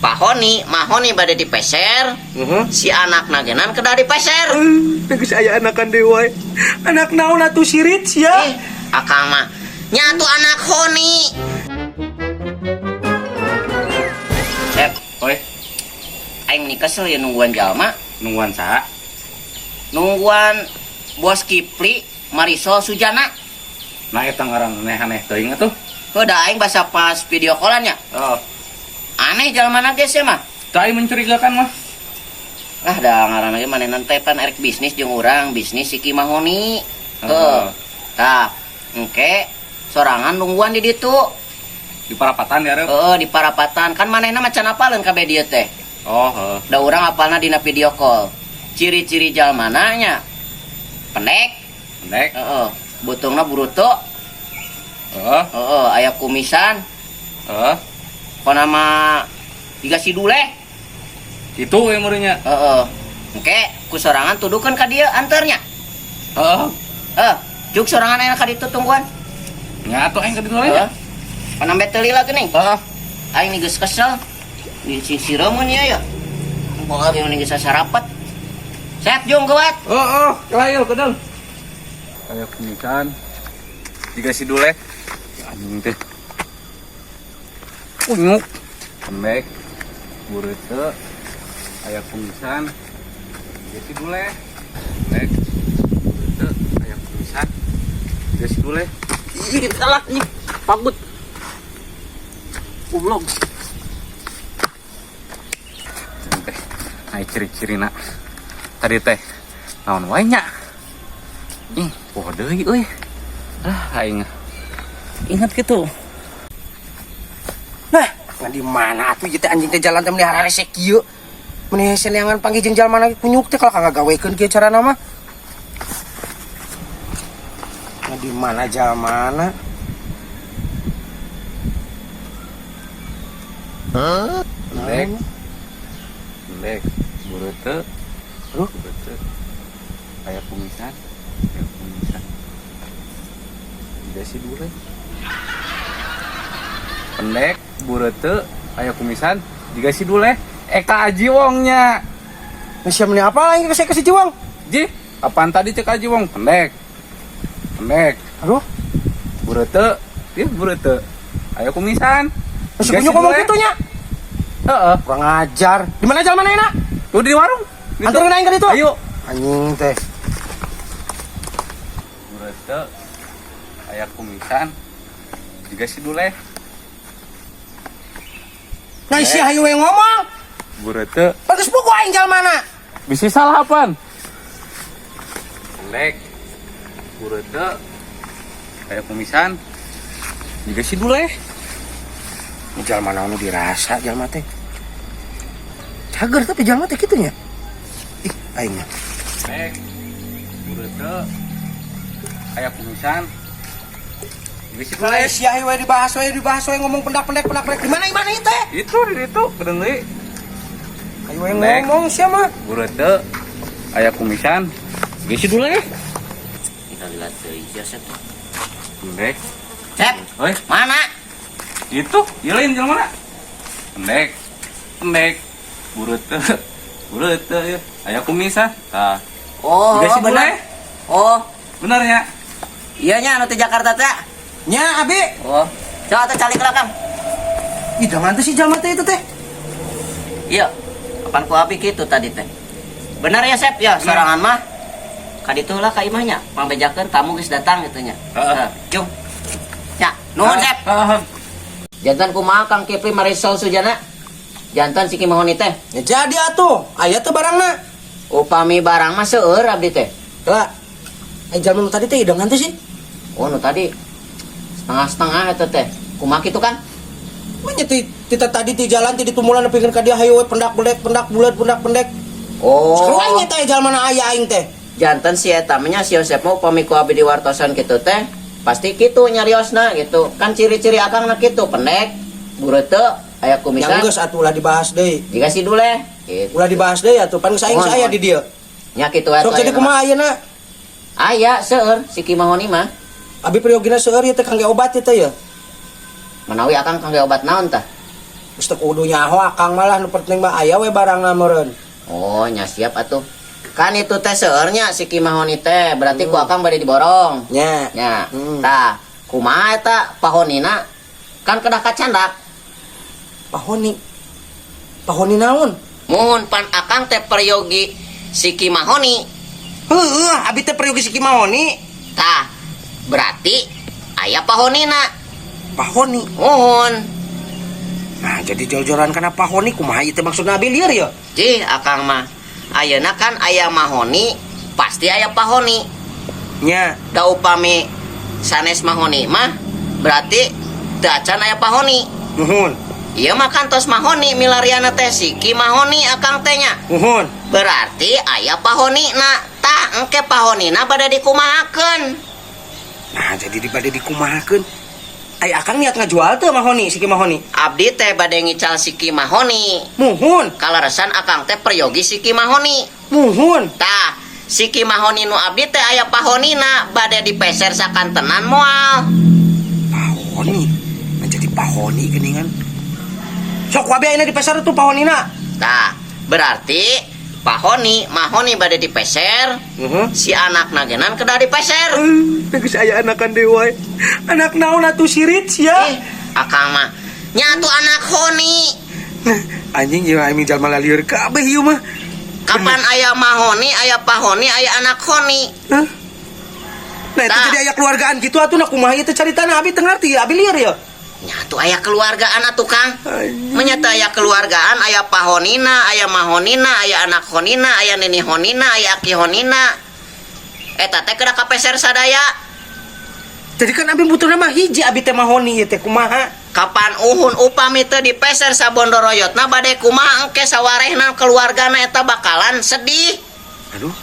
Mahoni pada dipeser, si anak nagenan kedah dipeser. Tegas aya anakan dewa. Anak naon atuh sirit sia? Akang mah nyatu anak Honi. Sep, Oi, aing nih kesel ya nungguan jalma, nungguan saha? nungguan Bos Kipli, Marisol Sujana. Nah eta ngaran aneh-aneh teuing atuh. Udah aing basa pas video callannya. Oh, Aneh jalma geus ya mah. teu mencurigakan mah. Ah da ngaranna ge manehna teh pan erek bisnis jeung urang bisnis si Mahoni. Heeh. Tah, engke sorangan nungguan di ditu. Di parapatan ya, Rep? Di parapatan. Kan manehna macan apaleun kabeh dieu teh. Oh, heeh. Da urang apalna dina video call. Ciri-ciri jalmana nya pendek, Pendek. butungna burutu, Heeh. aya kumisan, Heeh. pona mah tiga sidule. Itu we meureunnya. Engke ku sorangan tuduhkeun ka dieu anternya. Heeh. Juk sorangan aya ka ditu tungguan. Nya atuh aing ka ditu nya. Panambe teu lila geuning. Heeh. Aing geus kesel. Di sisireun nya ya. Moal ge geus sarapat. Sep jung kuat. Oh, kelail kedel. Kayak kumisan. Dikasih dule. Anjing teh. Unyuk. Pendek. Bureute. Aya kumisan. Dikasih dule. Pendek. Bureute. Aya kumisan. Dikasih dule. Ih, salah nih. Pagut. Umlog. Teh. Ai ciri-cirina. Tadi teh naon wae nya? Poho deui euy. Aing ingat gitu. Nah, di mana atuh ieu teh anjing teh jalan teh melihara resek kieu. Meneh seneangan panggih jeung jalmana kunyuk teh kalau kagak gawekeun kieu carana mah. Nah, di mana jalmana? Pendek. Pendek. Bureute. Bureute. Aya kumisan. Aya kumisan. Dikasih dule. Pendek. Bureute. Aya kumisan. Dikasih dule. Eka Aji Wongnya. Masih meneh apa lagi kasih jiwang? Ji, apaan tadi cek Aji Wong? Pendek. Pendek. Aduh, Bureute. Ih, bureute. Aya kumisan. masih Dikasih kunyuk ngomong dule. gitu nya. Heeh. Kurang ajar. Di mana jalmana enak? Tuh di warung. Gitu. Anterin aing ka ditu. Ayo. Anjing teh. Bureute. Aya kumisan. Dikasih dule. Nah, isi hayu we ngomong. Bureute. Bagus buku aing jalmana. Bisa salah apaan? Pendek. Bureute. Aya kumisan. Dikasih dule. Ini jalmana anu dirasa jalma teh. Cager tapi jalma teh kitu nya. Ih, aingnya. Pendek. Bureute. Aya kumisan. Dikasih dule. Mulai sia we dibahas we ngomong pendak-pendek di mana ieu teh? Itu di situ kedengeui. Ayo we Pendek. ngomong sia mah. Bureute. Aya kumisan. Dikasih dule. Kita lihat deui ya Sep. Pendek. Sep, Oi, mana? itu lain jalan mana? Pendek. Pendek. Bureute. Bureute ya. Aya kumisan. Tah. Oh, Dikasih dule. bener. Oh, Bener ya? iya nya anu teh Jakarta teh. Nya abi. Oh, coba teh calik belakang. Ih, jangan teh si jalma teh itu teh. Iya, kapan ku abi kitu tadi teh. Benar ya Sep ya, sorangan mah. Kaditu lah ka imahnya, pangbejakeun tamu geus datang gitu nya. Heeh. Jung. Ya, nuhun Sep. Jantan kumaha Kang Kipli Marisol Sujana? Jantan si Mahoni teh. Ya jadi atuh, aya teh barangna. Upami barang mah seueur abdi teh. Lah. Jalma nu tadi teh hidangan teh sih. Oh, nu tadi setengah-setengah eta teh. Kumaha kitu kan? Manya tita tadi di jalan di tumulan nepikeun ka dia hayu we pendak bulat pendak pendek. Oh. Sekarang nya teh jalmana aya aing teh. Jantan si eta nya si Yosep mau upami ku abdi diwartosan kitu teh. Pasti kitu nyariosna gitu. Kan ciri-ciri akangna kitu, pendek, bureute, aya kumisan. Yang geus atuh ulah dibahas deui. Dikasih dule. Gitu. Ulah dibahas deui atuh pan saing Mohon, saya mohon. di dieu. Nya kitu eta. Sok jadi kumaha ayeuna? Aya seueur si Mahoni mah. Abi periogina seueur ieu teh kangge obat ieu teh ya. Manawi akang kangge obat naon tah? Geus teu kudu nyaho akang malah nu penting mah aya we barangna meureun. Oh, nya siap atuh. Kan itu teh seurnya si Kimahoni teh, berarti ku akang bade diborong. Nya. Nya. Tah, kumaha eta pahonina? Kan kedah kacandak. Pahoni naon? Muhun pan akang teh peryogi si Kimahoni. Heuh, abi teh peryogi si Kimahoni. Tah, berarti aya pahonina. Pahoni. Muhun. Nah, jadi jol-jolan kana pahoni kumaha ieu teh maksudna abi lieur ya? Jih, akang mah. Ayeuna kan aya mahoni, pasti aya pahoni. Nya. Da upami sanes mahoni mah berarti teu acan aya pahoni. Nuhun. Ieu mah kan tos mahoni milariana teh si Kimahoni akang teh nya. Nuhun. Berarti aya pahonina. Tah engke pahonina bade dikumahakeun. Nah, jadi bade dikumahakeun. Ai akang niat ngajual teu mahoni si Kimahoni. Abdi teh bade ngical si Kimahoni. Muhun. Kalaresan akang teh peryogi si Kimahoni. Muhun. Tah, si Kimahoni nu abdi teh aya pahonina bade dipeser sakantenan moal. Pahoni. Nah, jadi pahoni geuningan. Sok wabe ayeuna di pasar tuh pahonina. Tah, berarti mahoni bade dipeser, si anak nagenan kedah dipeser. Geus aya anakan dewa. Anak naon atuh sirit sia? Akang mah nyatu anak honi. Anjing ieu aing jalma lalieur kabeh ieu mah. Kapan aya mahoni, aya pahoni, aya anak honi. Hah? Nah, itu Tah. jadi aya keluargaan gitu atuh na kumaha ieu teh caritana abi teu ngarti, abi lieur ya. Nyatu aya keluargaan atuh Kang. Anjing. Menyata aya keluargaan, aya pahonina, aya mahonina, aya anak honina, aya nini honina, aya aki honina. Eta teh kedah kapeser sadaya. Jadi kan abi butuhna mah hiji abi teh mahoni ieu teh kumaha? Kapan uhun upami teu dipeser sabondoroyotna bade kumaha engke sawarehna keluargana eta bakalan sedih. Aduh.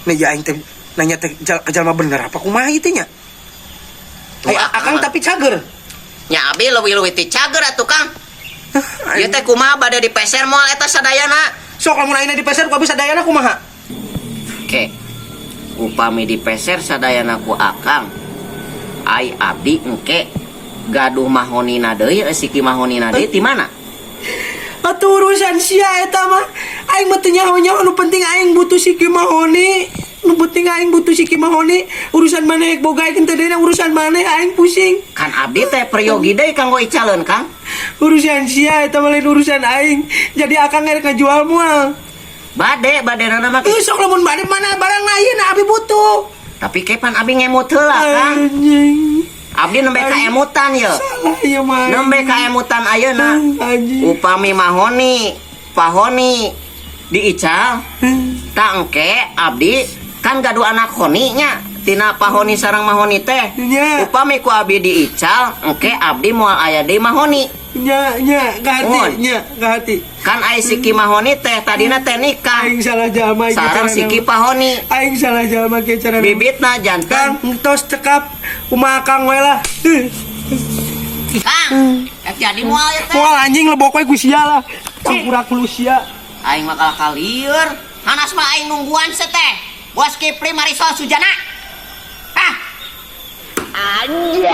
Nah, ya aing teh nanya teh jalma bener apa kumaha ieu teh nya? Ai akang tapi cager. Nya abi leuwih-leuwih ti cager atuh Kang. Ieu teh kumaha bade dipeser moal eta sadayana. Sok lamun ayeuna dipeser ku abi sadayana kumaha? Oke. Upami dipeser sadayana ku akang. Ai abdi engke gaduh mahonina deui si Kimahonina deui ti mana? Atuh urusan sia eta mah. Aing mah teu nyaho-nyaho nu penting aing butuh si Kimahoni. Nu penting aing butuh si Kimahoni. Urusan maneh bogaekeun teh deuna urusan maneh aing pusing. Kan abdi teh peryogi deui kanggo icaleun Kang. Urusan sia eta mah lain urusan aing. Jadi akang ngarek ngajual moal. Bade nana mah. Sok lamun bade mana barang ayeuna abi butuh. Tapi kepan abi ngemut heula Kang. Anjing. Abdi nembe ka emutan ye. Salah ieu mah. Nembe ka emutan ayeuna. Anjing. Upami mahoni, pahoni diical, tak engke abdi kan gaduh anak honi nya tina pahoni sareng mahoni teh. Nya. Upami ku abdi diical, engke abdi moal aya deui mahoni. Nya gahati, gahati. Kan aya si Kimahoni teh tadina teh nikah Aing salah jalma ieu sareng si Kipahoni. Aing salah jalma ge carana. Bibitna jantan. Kang, tos cekap kumaha Kang we lah. Kang, jadi moal ya teh. Moal anjing lebok we ku sia lah. Campurak lu sia. Aing mah kalakal lieur. Hanas mah aing nungguan se teh. Bos Kipri Marisol Sujana. Ah. Anjay.